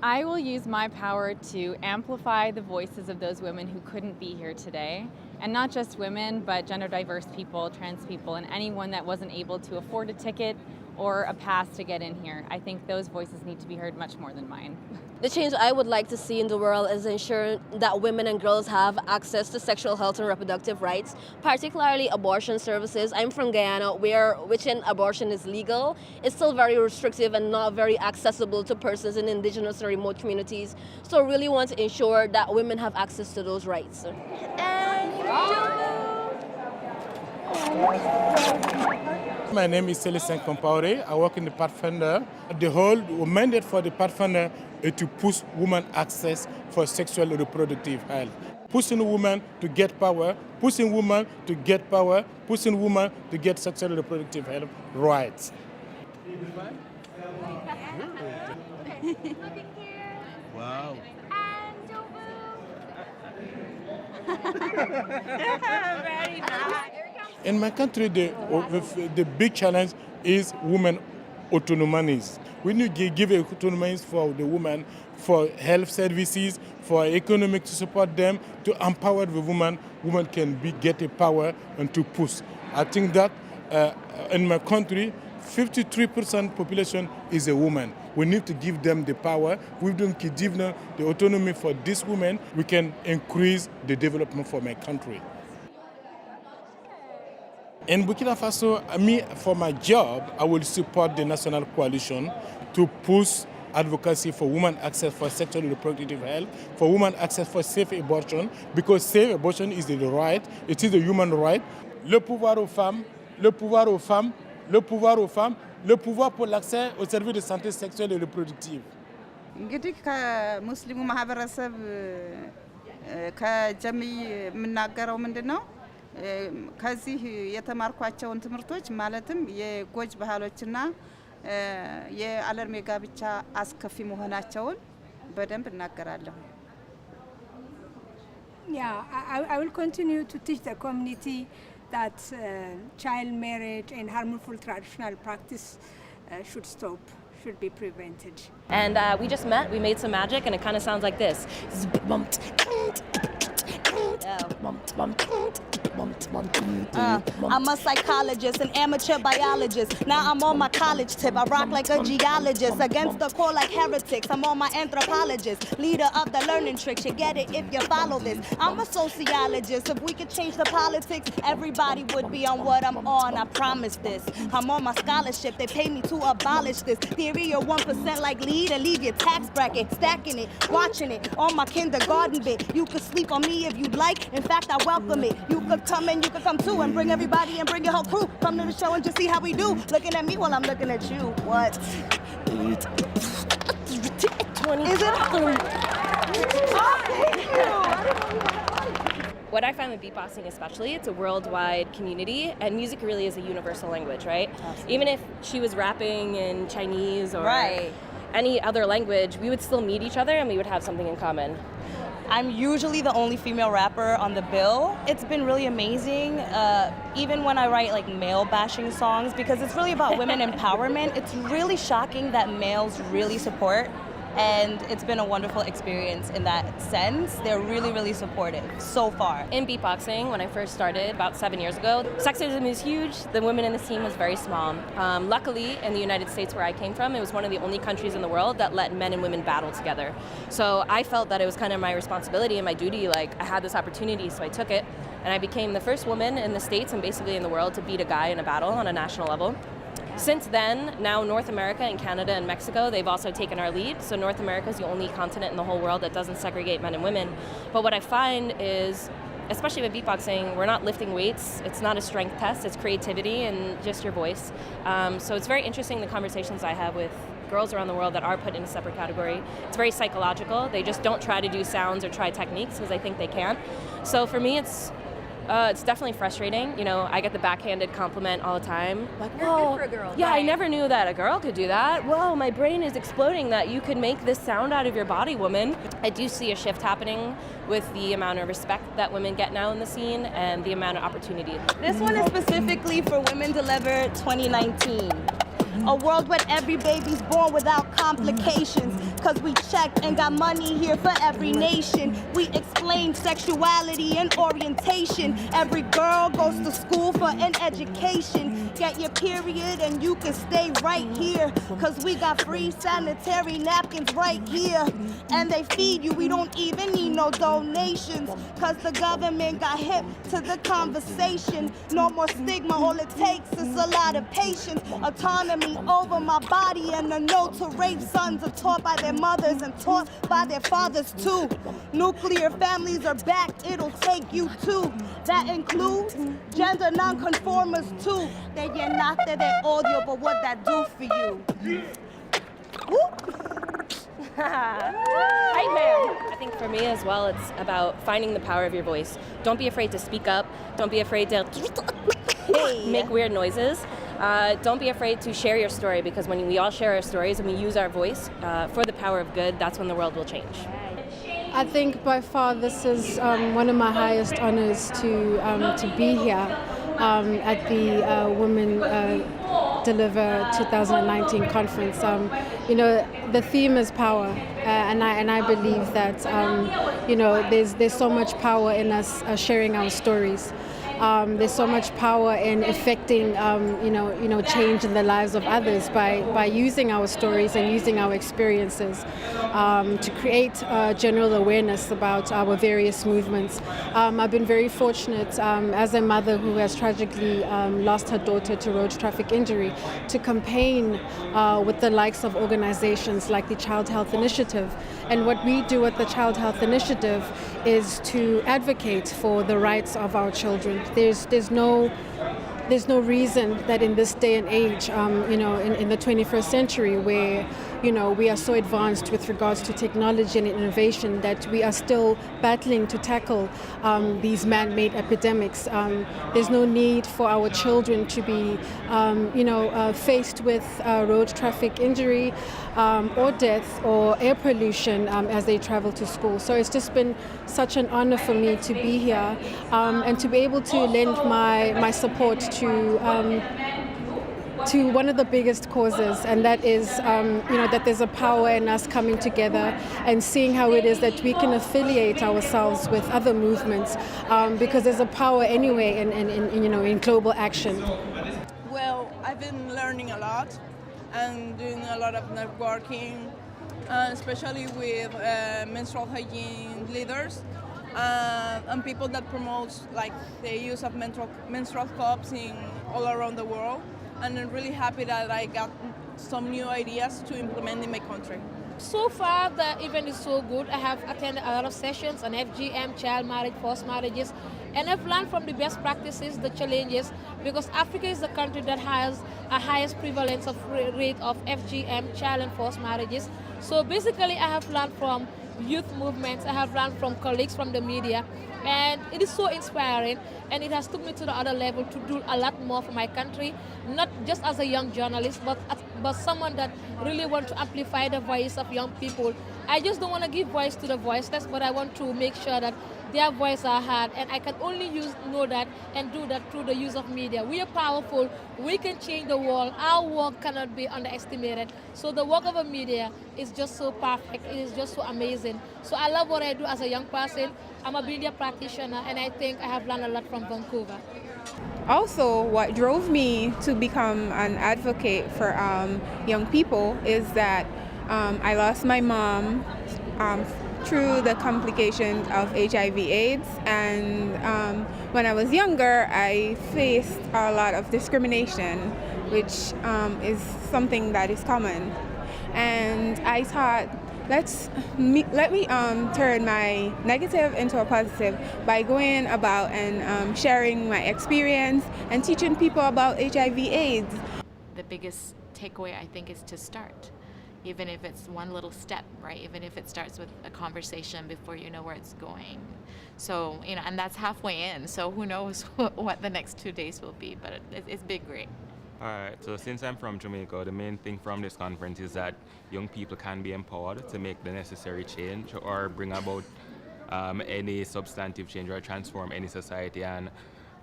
I will use my power to amplify the voices of those women who couldn't be here today. And not just women, but gender diverse people, trans people, and anyone that wasn't able to afford a ticket or a pass to get in here. I think those voices need to be heard much more than mine. The change I would like to see in the world is ensure that women and girls have access to sexual health and reproductive rights, particularly abortion services. I'm from Guyana, which abortion is legal. It's still very restrictive and not very accessible to persons in indigenous or remote communities. So I really want to ensure that women have access to those rights. My name is Celestin Compaoré. I work in the Pathfinder. The whole mandate for the Pathfinder is to push women access for sexual and reproductive health. Pushing women to get power, pushing women to get power, pushing women to get sexual and reproductive health rights. Wow. Very nice. In my country, the big challenge is women autonomies. We need to give autonomies for the women, for health services, for economic to support them, to empower the woman. Women can get a power and to push. I think that in my country, 53% population is a woman. We need to give them the power. We don't give them the autonomy for these women. We can increase the development for my country. In Burkina Faso, for my job, I will support the national coalition to push advocacy for women access for sexual and reproductive health, for women access for safe abortion, because safe abortion is the right, it is a human right. Le pouvoir aux femmes, le pouvoir aux femmes, le pouvoir aux femmes, le pouvoir pour l'accès aux services de santé sexuelle et reproductive. እንግዲህ ከሙስሊሙ ማህበረሰብ ከጀምይ የምናገረው ምንድነው ከዚህ የተማርኳቸውን ትምህርቶች ማለትም የጎጅ ባህሎችና የአለርሜ ጋብቻ አስከፊ መሆናቸውን በደንብ እናገራለሁ። Yeah, I will continue to teach the community that child marriage and harmful traditional practice should stop, should be prevented. And we just met, we made some magic, and it kind of sounds like this. I'm a psychologist, an amateur biologist. Now I'm on my college tip. I rock like a geologist. Against the core like heretics. I'm on my anthropologist. Leader of the learning tricks. You get it if you follow this. I'm a sociologist. If we could change the politics, everybody would be on what I'm on. I promise this. I'm on my scholarship. They pay me to abolish this theory of 1% like lead and leave your tax bracket. Stacking it, watching it on my kindergarten bit. You could sleep on me if you'd like. In fact, I welcome it. You could come and you could come too and bring everybody and bring your whole crew. Come to the show and just see how we do. Looking at me while I'm looking at you. What? Is it? What I find with beatboxing especially, it's a worldwide community, and music really is a universal language, right? Absolutely. Even if she was rapping in Chinese or any other language, we would still meet each other and we would have something in common. I'm usually the only female rapper on the bill. It's been really amazing, even when I write like male bashing songs, because it's really about women empowerment. It's really shocking that males really support, and it's been a wonderful experience in that sense. They're really, really supportive so far. In beatboxing, when I first started about 7 years ago, sexism is huge. The women in this team was very small. Luckily, in the United States where I came from, it was one of the only countries in the world that let men and women battle together. So I felt that it was kind of my responsibility and my duty, like I had this opportunity, so I took it. And I became the first woman in the States and basically in the world to beat a guy in a battle on a national level. Since then, now North America and Canada and Mexico, they've also taken our lead. So North America is the only continent in the whole world that doesn't segregate men and women. But what I find is, especially with beatboxing, we're not lifting weights. It's not a strength test. It's creativity and just your voice. So it's very interesting the conversations I have with girls around the world that are put in a separate category. It's very psychological. They just don't try to do sounds or try techniques because they think they can. So for me, it's definitely frustrating. You know, I get the backhanded compliment all the time. Like, whoa, good for a girl, yeah, right? I never knew that a girl could do that. Whoa, my brain is exploding that you could make this sound out of your body, woman. I do see a shift happening with the amount of respect that women get now in the scene and the amount of opportunity. This one is specifically for Women Delivered 2019. A world where every baby's born without complications. cause we checked and got money here for every nation. We explain sexuality and orientation. Every girl goes to school for an education. Get your period and you can stay right here, cause we got free sanitary napkins right here. And they feed you, we don't even need no donations, cause the government got hip to the conversation. No more stigma, all it takes is a lot of patience. Autonomy over my body and a no to rape. Sons are taught by their mothers and taught by their fathers too. Nuclear families are back, it'll take you too. That includes gender non-conformers too. They llenate de odio, but what that do for you? I think for me as well, it's about finding the power of your voice. Don't be afraid to speak up. Don't be afraid to make weird noises. Don't be afraid to share your story, because when we all share our stories and we use our voice for the power of good, that's when the world will change. I think by far this is one of my highest honors to be here at the Women Deliver 2019 conference. You know, the theme is power, and I believe that you know, there's so much power in us sharing our stories. There's so much power in affecting you know change in the lives of others by using our stories and using our experiences to create general awareness about our various movements. I've been very fortunate as a mother who has tragically lost her daughter to road traffic injury to campaign with the likes of organizations like the Child Health Initiative. And what we do at the Child Health Initiative is to advocate for the rights of our children. There's no reason that in this day and age, you know, in the 21st century, where you know we are so advanced with regards to technology and innovation, that we are still battling to tackle these man-made epidemics. There's no need for our children to be, you know, faced with road traffic injury or death or air pollution as they travel to school. So it's just been such an honor for me to be here and to be able to lend my support to one of the biggest causes, and that is you know, that there's a power in us coming together and seeing how it is that we can affiliate ourselves with other movements, because there's a power anyway in you know, in global action. Well, I've been learning a lot and doing a lot of networking, especially with menstrual hygiene leaders and people that promote like the use of menstrual cups in all around the world. And I'm really happy that I got some new ideas to implement in my country. So far, the event is so good. I have attended a lot of sessions on FGM, child marriage, forced marriages, and I've learned from the best practices, the challenges, because Africa is the country that has a highest prevalence of rate of FGM, child and forced marriages. So basically, I have learned from youth movements, I have learned from colleagues from the media, and it is so inspiring, and it has took me to the other level to do a lot more for my country, not just as a young journalist, but someone that really want to amplify the voice of young people. I just don't want to give voice to the voiceless, but I want to make sure that their voices are heard, and I can only know that and do that through the use of media. We are powerful, we can change the world, our work cannot be underestimated. So the work of a media is just so perfect, it is just so amazing. So I love what I do as a young person. I'm a media practitioner, and I think I have learned a lot from Vancouver. Also, what drove me to become an advocate for young people is that I lost my mom through the complications of HIV/AIDS, and when I was younger, I faced a lot of discrimination, which is something that is common. And I thought, let me turn my negative into a positive by going about and sharing my experience and teaching people about HIV/AIDS. The biggest takeaway, I think, is to start. Even if it's one little step, right? Even if it starts with a conversation before you know where it's going. So, you know, and that's halfway in. So who knows what the next 2 days will be, but it's been great. All right, so since I'm from Jamaica, the main thing from this conference is that young people can be empowered to make the necessary change or bring about any substantive change or transform any society. And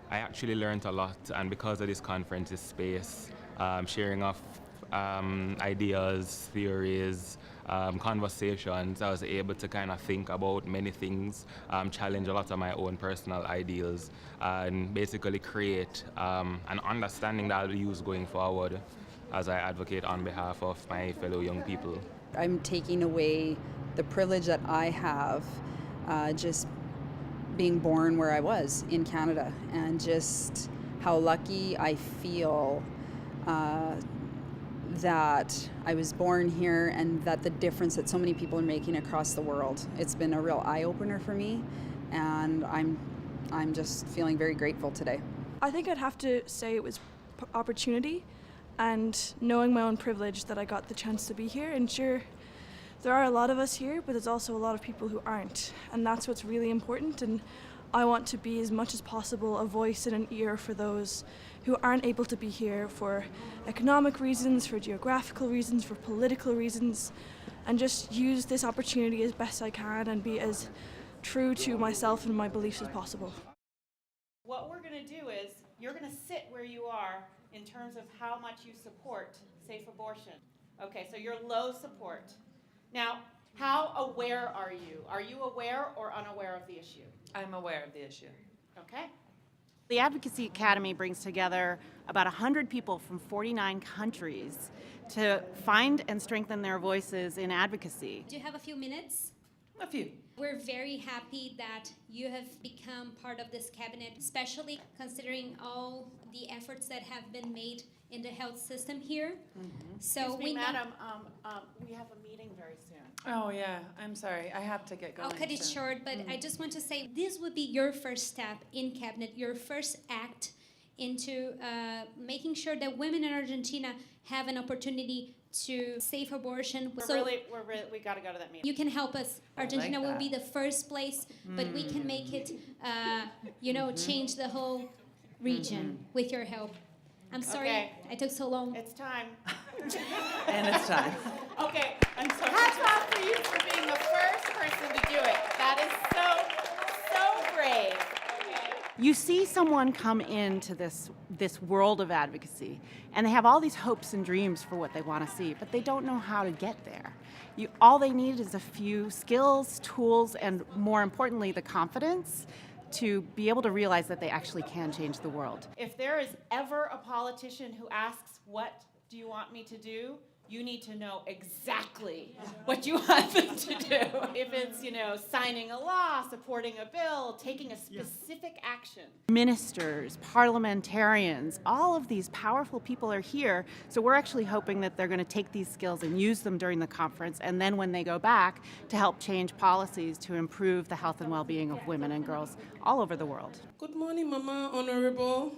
I actually learned a lot, and because of this conference, this space, sharing of ideas, theories, conversations, I was able to kind of think about many things, challenge a lot of my own personal ideals, and basically create an understanding that I'll use going forward as I advocate on behalf of my fellow young people. I'm taking away the privilege that I have just being born where I was in Canada, and just how lucky I feel that I was born here, and that the difference that so many people are making across the world. It's been a real eye-opener for me, and I'm just feeling very grateful today. I think I'd have to say it was opportunity and knowing my own privilege that I got the chance to be here. And sure, there are a lot of us here, but there's also a lot of people who aren't, and that's what's really important. And I want to be, as much as possible, a voice and an ear for those who aren't able to be here for economic reasons, for geographical reasons, for political reasons, and just use this opportunity as best I can and be as true to myself and my beliefs as possible. What we're going to do is you're going to sit where you are in terms of how much you support safe abortion. Okay, so you're low support. Now, how aware are you? Are you aware or unaware of the issue? I'm aware of the issue. Okay. The Advocacy Academy brings together about 100 people from 49 countries to find and strengthen their voices in advocacy. Do you have a few minutes? A few. We're very happy that you have become part of this cabinet, especially considering all the efforts that have been made in the health system here. So Excuse me, we know. Madam, we have a meeting very soon. Oh yeah, I'm sorry. I have to get going. I'll cut it soon. short, but I just want to say this would be your first step in cabinet, your first act into making sure that women in Argentina have an opportunity to safe abortion. We got to go to that meeting. You can help us. Argentina like will that. be the first place, but we can make it, change the whole region with your help. I'm sorry Okay. I took so long. It's time. And it's time. Okay, I'm so hats off for you for being the first person to do it. That is so brave. You see someone come into this world of advocacy, and they have all these hopes and dreams for what they want to see, but they don't know how to get there. All they need is a few skills, tools, and more importantly, the confidence to be able to realize that they actually can change the world. If there is ever a politician who asks, what do you want me to do? You need to know exactly what you want them to do. If it's, signing a law, supporting a bill, taking a specific action. Ministers, parliamentarians, all of these powerful people are here, so we're actually hoping that they're going to take these skills and use them during the conference, and then when they go back, to help change policies to improve the health and well-being of women and girls all over the world. Good morning, Mama, Honorable.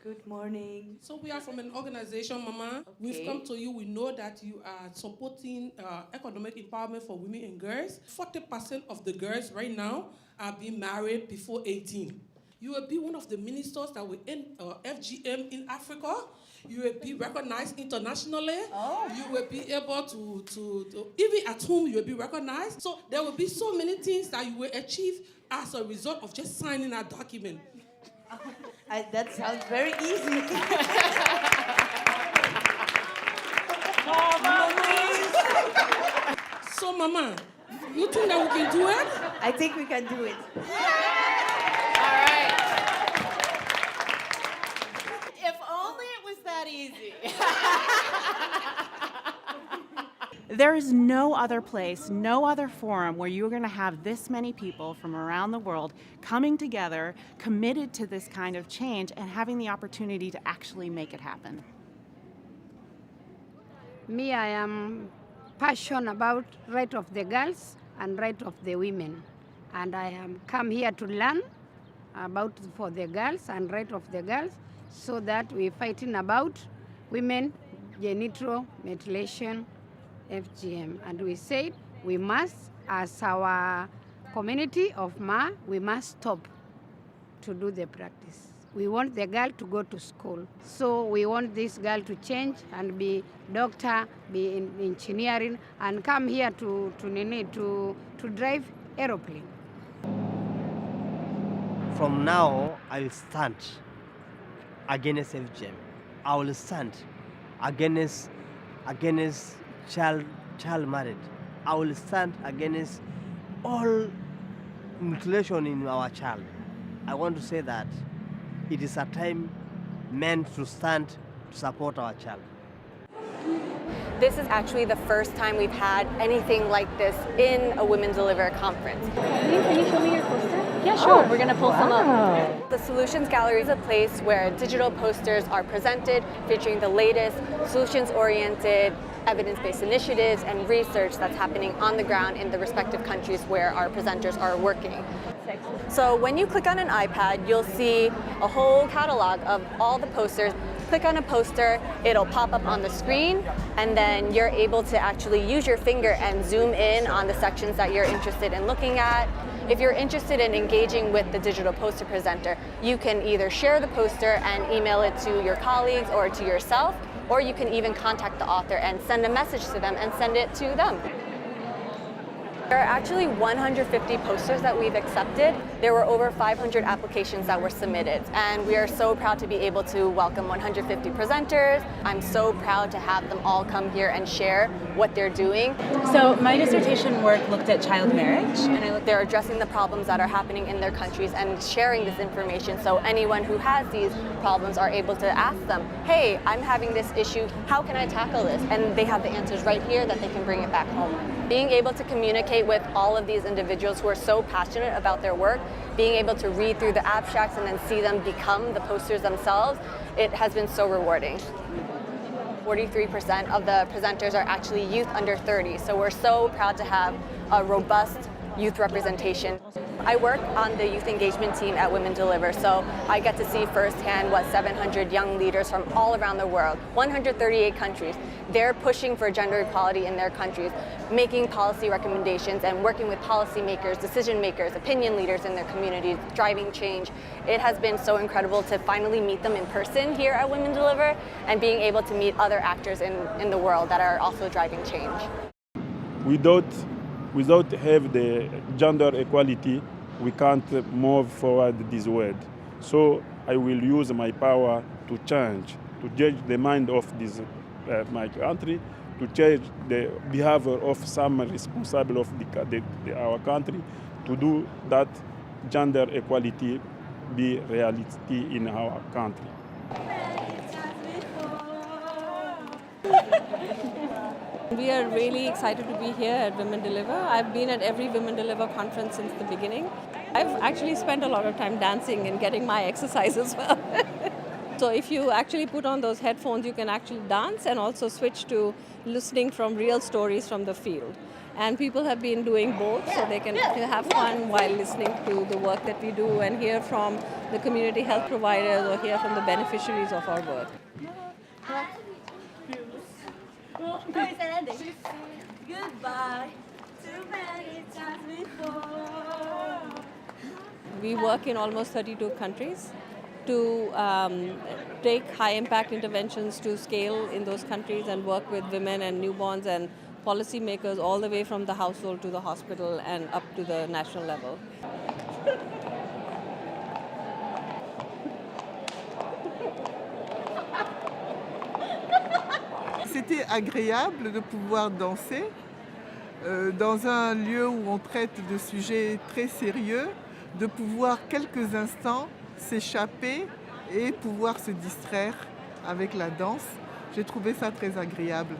Good morning. So we are from an organization, Mama. Okay. We've come to you. We know that you are supporting economic empowerment for women and girls. 40% of the girls right now are being married before 18. You will be one of the ministers that will end FGM in Africa. You will be recognized internationally. Oh. You will be able to even at home, you will be recognized. So there will be so many things that you will achieve as a result of just signing a document. That sounds very easy. So, Mama, you think that we can do it? I think we can do it. All right. If only it was that easy. There is no other place, no other forum where you're going to have this many people from around the world coming together, committed to this kind of change, and having the opportunity to actually make it happen. Me, I am passionate about right of the girls and right of the women. And I am come here to learn about for the girls and right of the girls, so that we're fighting about women genital mutilation, FGM. And we said we must, as our community of Ma, we must stop to do the practice. We want the girl to go to school. So we want this girl to change and be doctor, be in engineering, and come here to drive aeroplane. From now, I will stand against FGM. I will stand against child child marriage. I will stand against all mutilation in our child. I want to say that it is a time meant to stand to support our child. This is actually the first time we've had anything like this in a Women Deliver conference. Can you show me your poster? Yeah, sure. We're gonna pull some up. The Solutions Gallery is a place where digital posters are presented featuring the latest solutions-oriented evidence-based initiatives and research that's happening on the ground in the respective countries where our presenters are working. So when you click on an iPad, you'll see a whole catalog of all the posters. Click on a poster, it'll pop up on the screen, and then you're able to actually use your finger and zoom in on the sections that you're interested in looking at. If you're interested in engaging with the digital poster presenter, you can either share the poster and email it to your colleagues or to yourself, or you can even contact the author and send a message to them and send it to them. There are actually 150 posters that we've accepted. There were over 500 applications that were submitted, and we are so proud to be able to welcome 150 presenters. I'm so proud to have them all come here and share what they're doing. So my dissertation work looked at child marriage. And they're addressing the problems that are happening in their countries and sharing this information, so anyone who has these problems are able to ask them, hey, I'm having this issue, how can I tackle this? And they have the answers right here that they can bring it back home. Being able to communicate with all of these individuals who are so passionate about their work, being able to read through the abstracts and then see them become the posters themselves, it has been so rewarding. 43% of the presenters are actually youth under 30, so we're so proud to have a robust youth representation. I work on the youth engagement team at Women Deliver, so I get to see firsthand what 700 young leaders from all around the world, 138 countries, they're pushing for gender equality in their countries, making policy recommendations and working with policymakers, decision makers, opinion leaders in their communities, driving change. It has been so incredible to finally meet them in person here at Women Deliver and being able to meet other actors in the world that are also driving change. Without have the gender equality, we can't move forward this world. So I will use my power to change the mind of this my country, to change the behavior of some responsible of our country, to do that gender equality be reality in our country. We are really excited to be here at Women Deliver. I've been at every Women Deliver conference since the beginning. I've actually spent a lot of time dancing and getting my exercise as well. So if you actually put on those headphones, you can actually dance and also switch to listening from real stories from the field. And people have been doing both, so they can have fun while listening to the work that we do and hear from the community health providers or hear from the beneficiaries of our work. Goodbye too many times before. We work in almost 32 countries to take high-impact interventions to scale in those countries and work with women and newborns and policymakers all the way from the household to the hospital and up to the national level. C'était agréable de pouvoir danser dans un lieu où on traite de sujets très sérieux, de pouvoir quelques instants s'échapper et pouvoir se distraire avec la danse. J'ai trouvé ça très agréable.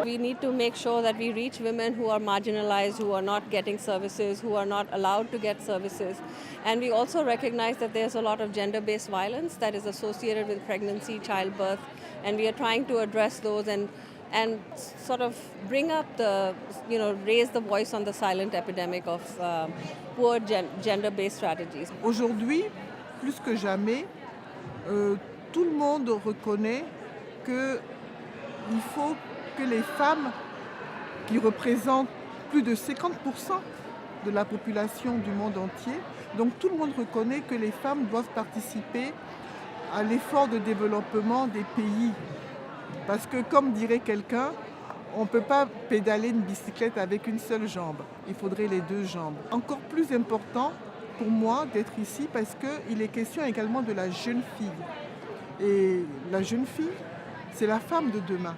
We need to make sure that we reach women who are marginalized, who are not getting services, who are not allowed to get services. And we also recognize that there's a lot of gender-based violence that is associated with pregnancy, childbirth, and we are trying to address those and sort of bring up raise the voice on the silent epidemic of poor gender-based strategies. Aujourd'hui, plus que jamais, tout le monde reconnaît qu'il faut que les femmes, qui représentent plus de 50% de la population du monde entier, donc tout le monde reconnaît que les femmes doivent participer à l'effort de développement des pays. Parce que, comme dirait quelqu'un, on ne peut pas pédaler une bicyclette avec une seule jambe. Il faudrait les deux jambes. Encore plus important pour moi d'être ici parce qu'il est question également de la jeune fille. Et la jeune fille, c'est la femme de demain.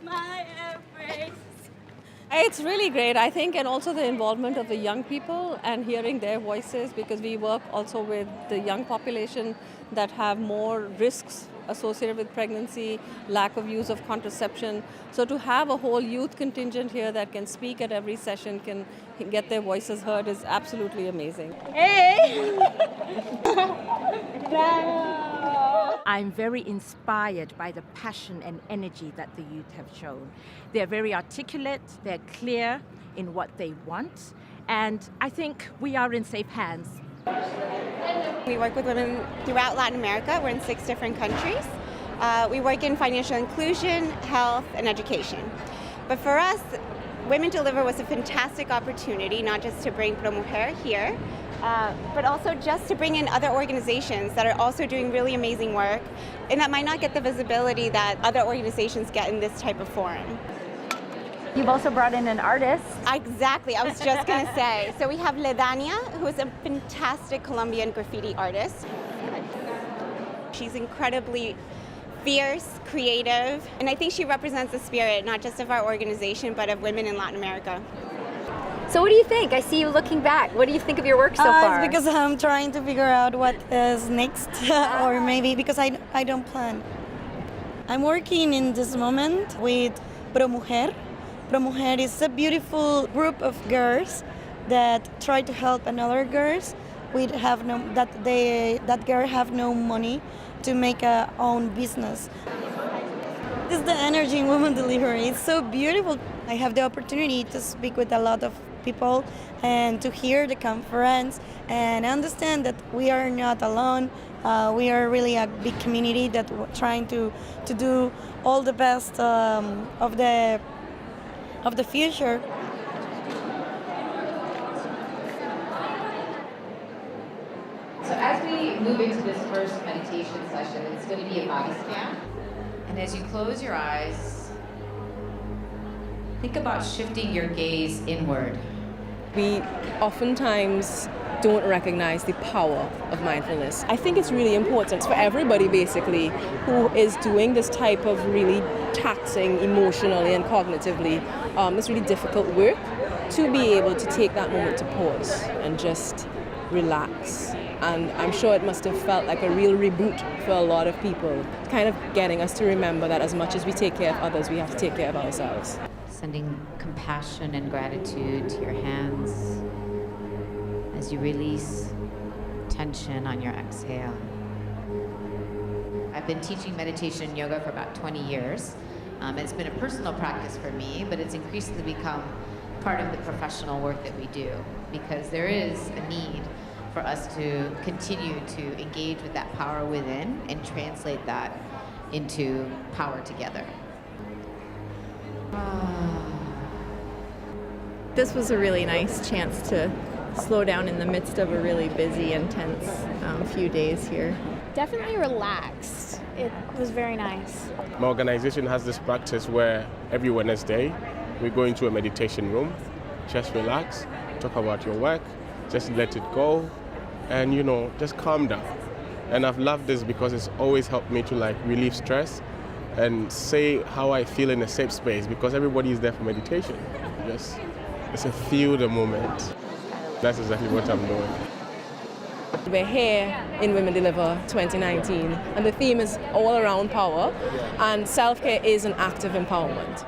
My embrace. It's really great, I think, and also the involvement of the young people and hearing their voices, because we work also with the young population that have more risks associated with pregnancy, lack of use of contraception. So to have a whole youth contingent here that can speak at every session, can get their voices heard, is absolutely amazing. Hey! I'm very inspired by the passion and energy that the youth have shown. They're very articulate, they're clear in what they want, and I think we are in safe hands. We work with women throughout Latin America. We're in 6 different countries. We work in financial inclusion, health, and education. But for us, Women Deliver was a fantastic opportunity, not just to bring Pro Mujer here, but also just to bring in other organizations that are also doing really amazing work and that might not get the visibility that other organizations get in this type of forum. You've also brought in an artist. Exactly, I was just going to say. So we have Ledania, who is a fantastic Colombian graffiti artist. She's incredibly fierce, creative, and I think she represents the spirit not just of our organization, but of women in Latin America. So what do you think? I see you looking back. What do you think of your work so far? It's because I'm trying to figure out what is next, or maybe because I don't plan. I'm working in this moment with Pro Mujer. Pro Mujer is a beautiful group of girls that try to help another girls that girl have no money to make a own business. This is the energy in Women Deliver. It's so beautiful. I have the opportunity to speak with a lot of people and to hear the conference and understand that we are not alone. We are really a big community that we're trying to do all the best of the future. So as we move into this first meditation session, it's going to be a body scan. And as you close your eyes, think about shifting your gaze inward. We oftentimes don't recognize the power of mindfulness. I think it's really important for everybody, basically, who is doing this type of really taxing emotionally and cognitively, this really difficult work, to be able to take that moment to pause and just relax. And I'm sure it must have felt like a real reboot for a lot of people, kind of getting us to remember that as much as we take care of others, we have to take care of ourselves. Sending compassion and gratitude to your hands as you release tension on your exhale. I've been teaching meditation and yoga for about 20 years. It's been a personal practice for me, but it's increasingly become part of the professional work that we do, because there is a need for us to continue to engage with that power within and translate that into power together. This was a really nice chance to slow down in the midst of a really busy, intense few days here. Definitely relaxed. It was very nice. My organization has this practice where every Wednesday we go into a meditation room, just relax, talk about your work, just let it go, and just calm down. And I've loved this because it's always helped me to relieve stress and say how I feel in a safe space, because everybody is there for meditation. Just feel the moment. That's exactly what I'm doing. We're here in Women Deliver 2019, and the theme is all around power, and self-care is an act of empowerment.